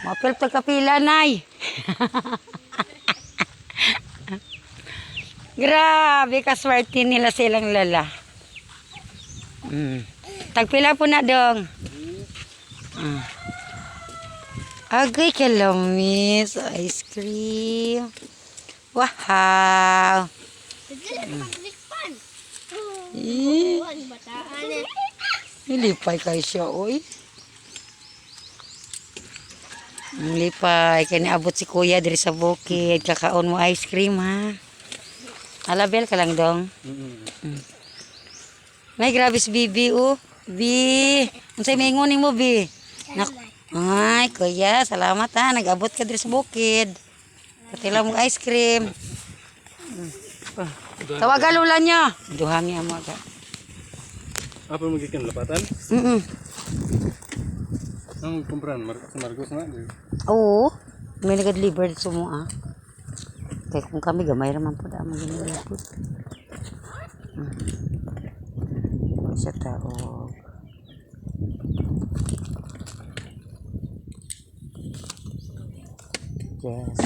Mapil kapila, nay. Grabe kaswerte nila silang lala. Tagpila po na dong. Agay kalamis. Ice cream. Wow. Nilipay kayo siya, oy. Nilipay. Kaya niabot si kuya diri sa bukid. Kakaon mo ice cream, ha? Alabel ka lang, dong. May grabe si Bibi, oh. Bi. Unsay maingunin mo, Bi? Ay, kuya, salamat, ha. Nag-abot ka diri sa bukid. Katila mo ice cream. Tawagan lula niya. Duhangi ang mga. Apa magikan lapatan? Ang kumpran sa Marcos na. Oo. May nag-deliver dito mo, ah. Kaya kung kami gamay raman po da mag-deliver. Sa tao. Yes.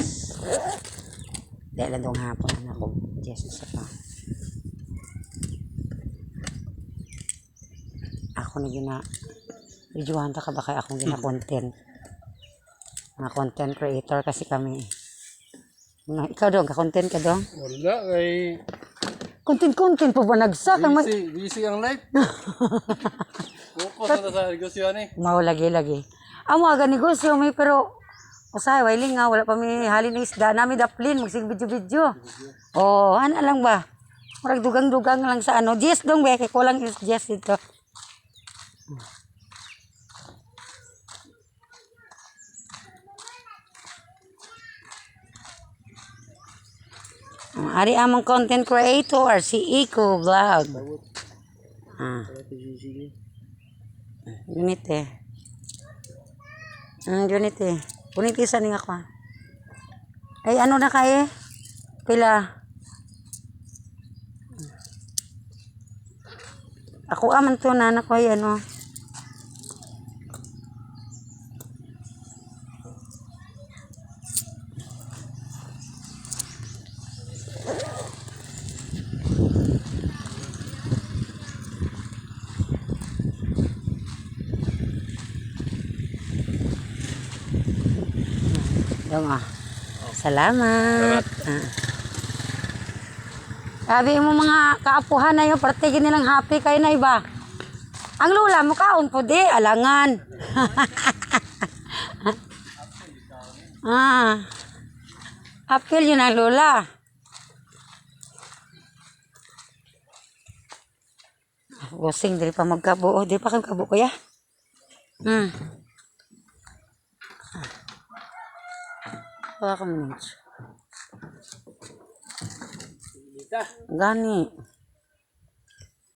Dahil lang dong hapon na ako. Yes, isa pa. Ako na gina videohan ta ka ba kay akong gina content. Mga content creator kasi kami. Ikaw dong, ka-content ka dong? Wala kay Content po ba nagsak? busy ang life. Focus na sa negosyo ni. Mau lagi. Amo aga negosyo may pero usahay wailing nga wala pa mi halin na isda nami daplin magsig video. Oh, ana lang ba? Murag dugang-dugang lang sa ano. Jess dong be kay kulang is Jess dito. Ari among content creator si Iko Vlog. Unit eh. Unit eh. Unit isa ning ako. Ay ano na kay? Pila. Ako aman to na ko ay ano. Dong ah. Salamat. Sabi mo mga kaapuhan na yun, partigin nilang happy kayo na iba. Ang lula mo kaon po di, alangan. Apil yun ang lula. Wasing, di pa magkabuo. Di pa kayo kabuo kuya. Hawa ka minutes. Gani.